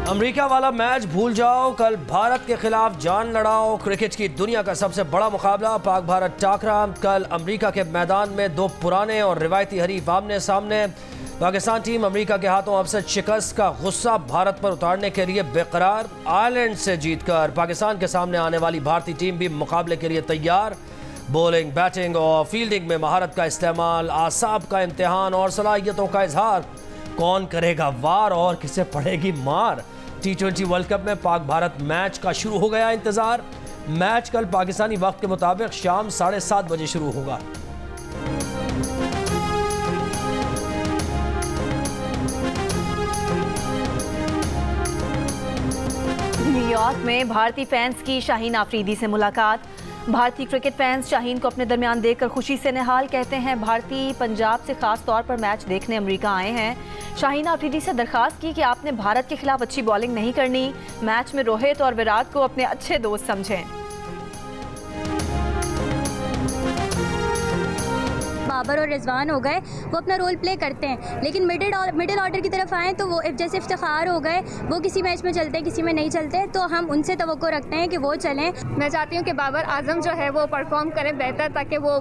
America वाला match भूल जाओ, कल भारत के खिलाफ जान लड़ाओ। क्रिकेट की दुनिया का सबसे बड़ा मुकाबला पाक भारत टाकरा कल अमेरिका के मैदान में दो पुराने और रिवायती हरीफ आमने सामने। पाकिस्तान टीम अमेरिका के हाथों अपसेट शिकस्त का गुस्सा भारत पर उतारने के लिए बेकरार। आयरलैंड से जीतकर पाकिस्तान के सामने आने वाली भारतीय टीम भी मुकाबले के लिए तैयार। बॉलिंग, बैटिंग और फील्डिंग में महारत का इस्तेमाल, आसाब का इम्तिहान और सलाहियतों का इजहार। कौन करेगा वार और किसे पड़ेगी मार। T20 वर्ल्ड कप में पाक भारत मैच का शुरू हो गया इंतजार। मैच कल पाकिस्तानी वक्त के मुताबिक शाम 7:30 बजे शुरू होगा। न्यूयॉर्क में भारतीय फैंस की शाहीन आफरीदी से मुलाकात। भारतीय क्रिकेट फैंस शाहीन को अपने दरमियान देखकर खुशी से निहाल। कहते हैं भारतीय पंजाब से खास तौर पर मैच देखने अमेरिका आए हैं। शाहीन आफरीदी से दरखास्त की कि आपने भारत के खिलाफ अच्छी बॉलिंग नहीं करनी, मैच में रोहित और विराट को अपने अच्छे दोस्त समझें। बाबर और रिजवान हो गए, वो अपना रोल प्ले करते हैं, लेकिन मिडिल ऑर्डर की तरफ आएँ तो वो जैसे इफ्तिखार हो गए, वो किसी मैच में चलते हैं किसी में नहीं चलते, तो हम उनसे तवक्को रखते हैं कि वो चलें। मैं चाहती हूँ कि बाबर आजम जो है वो परफॉर्म करें बेहतर, ताकि वो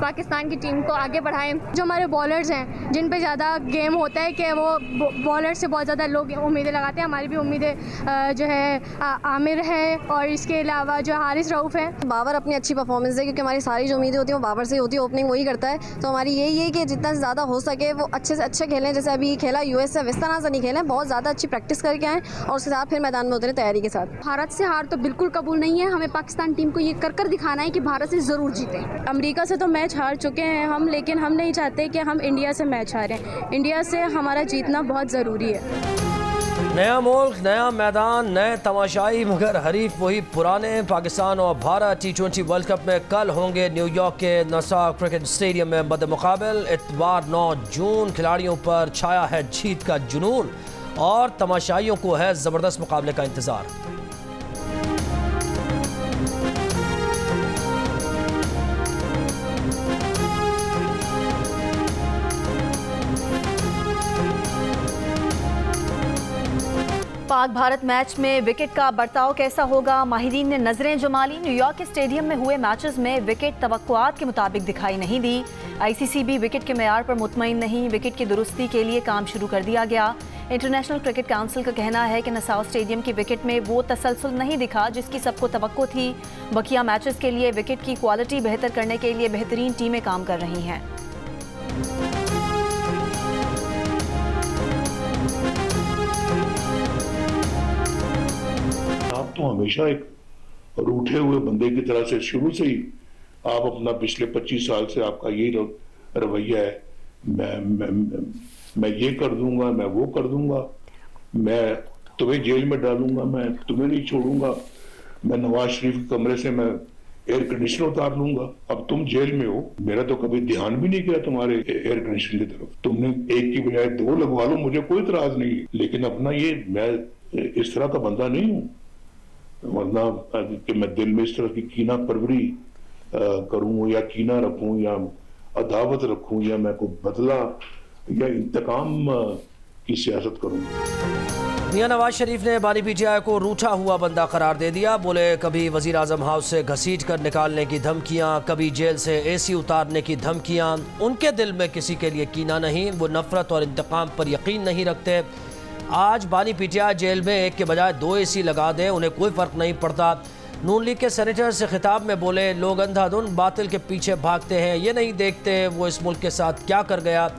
पाकिस्तान की टीम को आगे बढ़ाएं। जो हमारे बॉलर्स हैं जिन पे ज़्यादा गेम होता है कि वो बॉलर से बहुत ज़्यादा लोग उम्मीदें लगाते हैं, हमारी भी उम्मीदें जो है आमिर है और इसके अलावा जो हारिस रऊफ़ है। बाबर अपनी अच्छी परफॉर्मेंस है, क्योंकि हमारी सारी जो उम्मीदें होती हैं वो बाबर से होती है, ओपनिंग वही करता है। तो हमारी यही है कि जितना ज़्यादा हो सके वो अच्छे से अच्छे खेलें। जैसे अभी खेला यूएस से, इस तरह से नहीं खेलें, बहुत ज़्यादा अच्छी प्रैक्टिस करके आएँ और उसके साथ फिर मैदान में उतरें तैयारी के साथ। भारत से हार तो बिल्कुल कबूल नहीं है, हमें पाकिस्तान टीम को ये कर दिखाना है कि भारत से ज़रूर जीतें। अमेरिका से तो मैच हार चुके हैं हम, लेकिन हम नहीं चाहते कि हम इंडिया से मैच हारें। इंडिया से हमारा जीतना बहुत ज़रूरी है। नया मुल्क, नया मैदान, नए तमाशाई, मगर हरीफ वही पुराने। पाकिस्तान और भारत T20 वर्ल्ड कप में कल होंगे न्यूयॉर्क के नासार क्रिकेट स्टेडियम में बद मुकाबिल। इतवार 9 जून खिलाड़ियों पर छाया है जीत का जुनून और तमाशाइयों को है ज़बरदस्त मुकाबले का इंतज़ार। पाक भारत मैच में विकेट का बर्ताव कैसा होगा, माहिरीन ने नजरें जमा ली। न्यूयॉर्क के स्टेडियम में हुए मैचेस में विकेट तवक्कुआत के मुताबिक दिखाई नहीं दी। आईसीसी भी विकेट के मेयार पर मुतमईन नहीं, विकेट की दुरुस्ती के लिए काम शुरू कर दिया गया। इंटरनेशनल क्रिकेट काउंसिल का कहना है कि नासाउ स्टेडियम की विकेट में वो तसलसल नहीं दिखा जिसकी सबको तवक्को थी। बकिया मैचेस के लिए विकेट की क्वालिटी बेहतर करने के लिए बेहतरीन टीमें काम कर रही हैं। तो हमेशा एक रूठे हुए बंदे की तरह से शुरू से ही आप अपना पिछले 25 साल से आपका यही रवैया है, मैं ये कर दूंगा, मैं वो कर दूंगा, मैं तुम्हें जेल में डालूंगा, मैं तुम्हें नहीं छोड़ूंगा, मैं नवाज शरीफ के कमरे से मैं एयर कंडीशनर उतार लूंगा। अब तुम जेल में हो, मेरा तो कभी ध्यान भी नहीं किया तुम्हारे एयर कंडीशनर की तरफ। तुमने एक की बजाय 2 लगवा लो, मुझे कोई इतराज नहीं, लेकिन अपना ये मैं इस तरह का बंदा नहीं हूं, वरना कि मैं दिल में इस तरह की कीना परवरी करूं या कीना रखूं या अदावत रखूं या मैं कोई बदला या इंतकाम की सियासत करूं। मियां नवाज शरीफ ने बानी पीटीआई को रूठा हुआ बंदा करार दे दिया। बोले कभी वजीर आजम हाउस से घसीट कर निकालने की धमकियां, कभी जेल से एसी उतारने की धमकियां। उनके दिल में किसी के लिए कीना नहीं, वो नफरत और इंतकाम पर यकीन नहीं रखते। आज बानी पीटीआई जेल में एक के बजाय 2 एसी लगा दें, उन्हें कोई फ़र्क नहीं पड़ता। नून लीग के सेनेटर से खिताब में बोले लोग अंधाधुन बातिल के पीछे भागते हैं, ये नहीं देखते वो इस मुल्क के साथ क्या कर गया।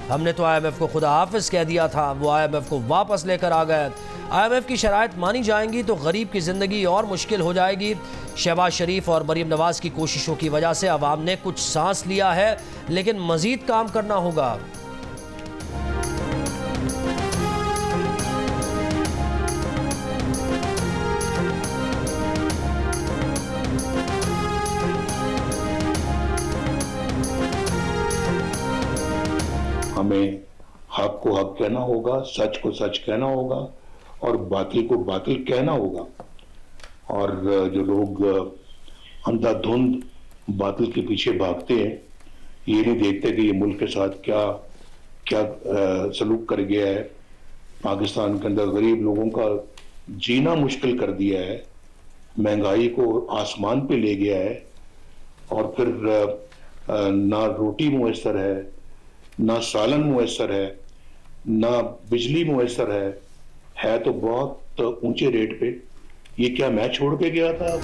हमने तो IMF को खुदा हाफिज कह दिया था, वो IMF को वापस लेकर आ गए। IMF की शराइत मानी जाएंगी तो गरीब की ज़िंदगी और मुश्किल हो जाएगी। शहबाज शरीफ और मरीम नवाज़ की कोशिशों की वजह से अवाम ने कुछ सांस लिया है, लेकिन मज़ीद काम करना होगा। हमें हक को हक कहना होगा, सच को सच कहना होगा और बातिल को बातिल कहना होगा। और जो लोग अंधाधुंध बातिल के पीछे भागते हैं, ये नहीं देखते कि ये मुल्क के साथ क्या क्या सलूक कर गया है, पाकिस्तान के अंदर गरीब लोगों का जीना मुश्किल कर दिया है, महंगाई को आसमान पे ले गया है, और फिर ना रोटी मुयसर है, ना सालन मुयसर है, ना बिजली मुयसर है तो बहुत ऊंचे रेट पे। ये क्या मैं छोड़ के गया था?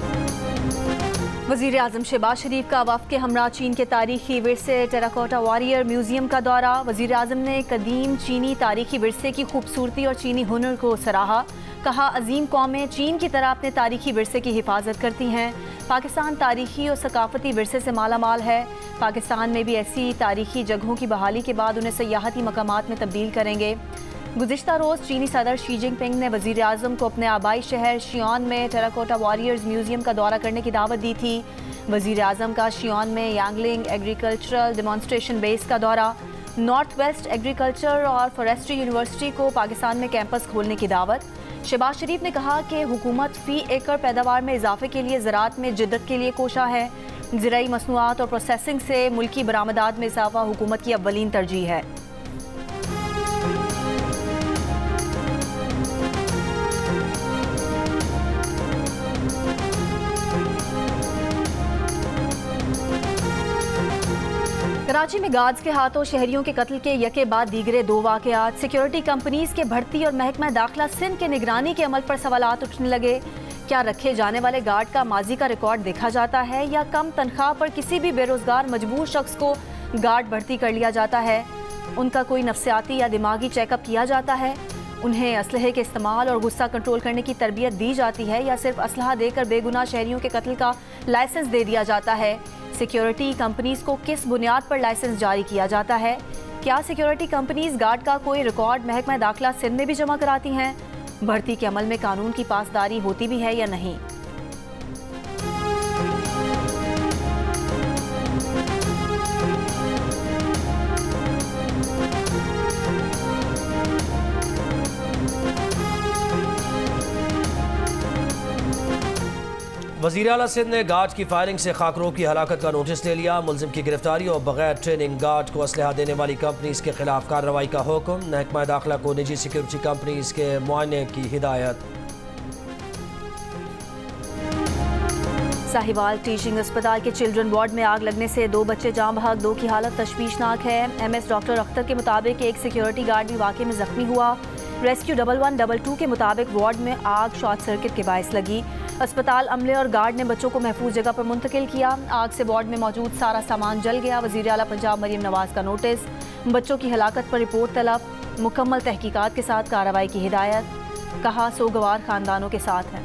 वज़ीर आज़म शहबाज शरीफ का वफ़द के हमरा चीन के तारीखी विरसे टेराकोटा वॉरियर म्यूजियम का दौरा। वज़ीर आज़म ने कदीम चीनी तारीखी विरसे की खूबसूरती और चीनी हुनर को सराहा। कहा, अजीम कौमें चीन की तरह अपने तारीखी विरसे की हिफाजत करती हैं। पाकिस्तान तारीखी और सकाफती विरसे से मालामाल है। पाकिस्तान में भी ऐसी तारीखी जगहों की बहाली के बाद उन्हें सयाहती मकामात में तब्दील करेंगे। गुज़िश्ता रोज़ चीनी सदर शी जिनपिंग ने वज़ीर आज़म को अपने आबाई शहर शियान में टेराकोटा वॉरियर्स म्यूजियम का दौरा करने की दावत दी थी। वज़ीर आज़म का शियान में यांगलिंग एग्रीकल्चरल डेमोन्स्ट्रेशन बेस का दौरा, नॉर्थ वेस्ट एग्रीकल्चर और फॉरेस्ट्री यूनिवर्सिटी को पाकिस्तान में कैंपस खोलने की दावत। शहबाज शरीफ ने कहा कि हुकूमत फ़ी एकड़ पैदावार में इजाफे के लिए ज़राअत में जिद्दत के लिए कोशा है। ज़राई मसनूआत और प्रोसेसिंग से मुल्की बरामदात में इजाफा हुकूमत की अव्वलीन तरजीह है। कराची में गार्ड्स के हाथों शहरियों के कत्ल के यके बाद दीगरे 2 वाक़यात। सिक्योरिटी कंपनीज के भर्ती और महकमा दाखिला सिंध के निगरानी के अमल पर सवालात उठने लगे। क्या रखे जाने वाले गार्ड का माजी का रिकॉर्ड देखा जाता है या कम तनख्वाह पर किसी भी बेरोजगार मजबूर शख्स को गार्ड भर्ती कर लिया जाता है? उनका कोई नफ्सियाती या दिमागी चेकअप किया जाता है? उन्हें असलहे के इस्तेमाल और गुस्सा कंट्रोल करने की तरबियत दी जाती है या सिर्फ असलहा देकर बेगुनाह शहरियों के कत्ल का लाइसेंस दे दिया जाता है? सिक्योरिटी कंपनीज को किस बुनियाद पर लाइसेंस जारी किया जाता है? क्या सिक्योरिटी कंपनीज गार्ड का कोई रिकॉर्ड महकमा दाखिला सिंध में भी जमा कराती हैं? भर्ती के अमल में कानून की पासदारी होती भी है या नहीं? वज़ीर आला सिंध ने गार्ड की फायरिंग से खाकरों की हलाकत का नोटिस ले लिया। मुलजिम की गिरफ्तारी और बगैर ट्रेनिंग गार्ड को असलहा देने वाली कंपनीज के खिलाफ कार्रवाई का हुक्म। महकमा दाखिला को निजी सिक्योरिटी कंपनीज के मुआयने की हिदायत। साहिवाल टीचिंग अस्पताल के चिल्ड्रन वार्ड में आग लगने से 2 बच्चे जाँ बहक, 2 की हालत तशवीशनाक है। MS डॉक्टर अख्तर के मुताबिक एक सिक्योरिटी गार्ड भी वाक़े में जख्मी हुआ। रेस्क्यू 1112 के मुताबिक वार्ड में आग शॉर्ट सर्किट के बायस लगी। अस्पताल अमले और गार्ड ने बच्चों को महफूज जगह पर मुंतकिल किया। आग से वार्ड में मौजूद सारा सामान जल गया। वज़ीर आला पंजाब मरीम नवाज का नोटिस। बच्चों की हलाकत पर रिपोर्ट तलब, मुकम्मल तहकीकात के साथ कार्रवाई की हिदायत। कहा, सोगवार खानदानों के साथ हैं।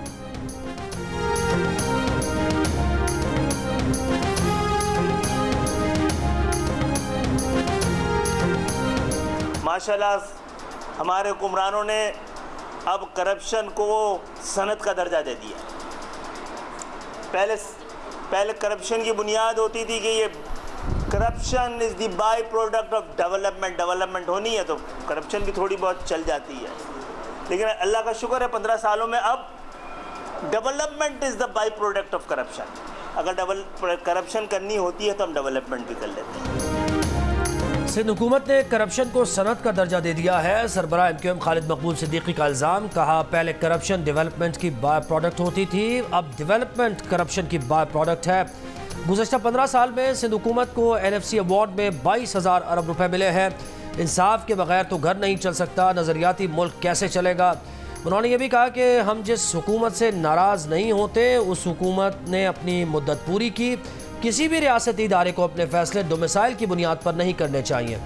माशाल्लाह हमारे हुक्मरानों ने अब करप्शन को सनत का दर्जा दे दिया। पहले करप्शन की बुनियाद होती थी कि ये corruption is the by product of development होनी है तो करप्शन भी थोड़ी बहुत चल जाती है, लेकिन अल्लाह का शुक्र है 15 सालों में अब development is the by product of corruption. अगर करप्शन करनी होती है तो हम डेवलपमेंट भी कर लेते हैं। सिंध हुकूमत ने करप्शन को सनत का दर्जा दे दिया है। सरबराह MQM खालिद मकबूल सिद्दीकी का इल्ज़ाम। कहा, पहले करप्शन डेवलपमेंट की बाय प्रोडक्ट होती थी, अब डेवलपमेंट करप्शन की बाय प्रोडक्ट है। गुज़श्ता 15 साल में सिंध हुकूमत को NFC अवार्ड में 22,000 अरब रुपए मिले हैं। इंसाफ के बगैर तो घर नहीं चल सकता, नज़रियाती मुल्क कैसे चलेगा? उन्होंने ये भी कहा कि हम जिस हुकूमत से नाराज़ नहीं होते उस हुकूमत ने अपनी मुद्दत पूरी की। किसी भी रियासती इदारे को अपने फैसले डोमिसाइल की बुनियाद पर नहीं करने चाहिए।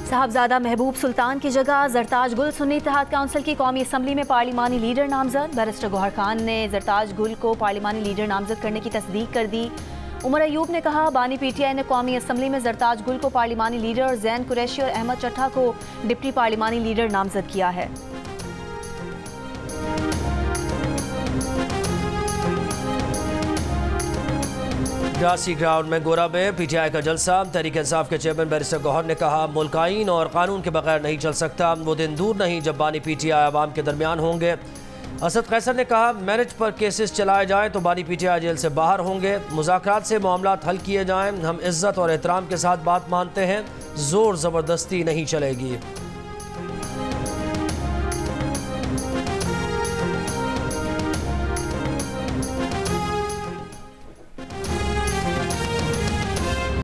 साहबजादा महबूब सुल्तान की जगह जरताज गुल सुन्नी इत्तेहाद काउंसिल की कौमी असम्बली में पार्लिमानी लीडर नामजद। बैरिस्टर गौहर खान ने जरताज गुल को पार्लिमानी लीडर नामजद करने की तस्दीक कर दी। उमर अयूब ने कहा, बानी PTI ने कौमी असम्बली में जरताज गुल को पार्लिमानी लीडर और जैन कुरैशी और अहमद चट्ठा को डिप्टी पार्लिमानी लीडर नामजद किया है। ग्रासी ग्राउंड में गोरा में PTI का जलसा। तहरीक इंसाफ के चेयरमैन बैरिस्टर गौहर ने कहा, मुल्क आईन और कानून के बगैर नहीं चल सकता। वो दिन दूर नहीं जब बानी PTI आवाम के दरमियान होंगे। असद कैसर ने कहा, मैरिज पर केसेस चलाए जाएं तो बानी पीटीआई जेल से बाहर होंगे। मुज़ाकरात से मामलात हल किए जाएं। हम इज्जत और एहतराम के साथ बात मानते हैं, जोर ज़बरदस्ती नहीं चलेगी।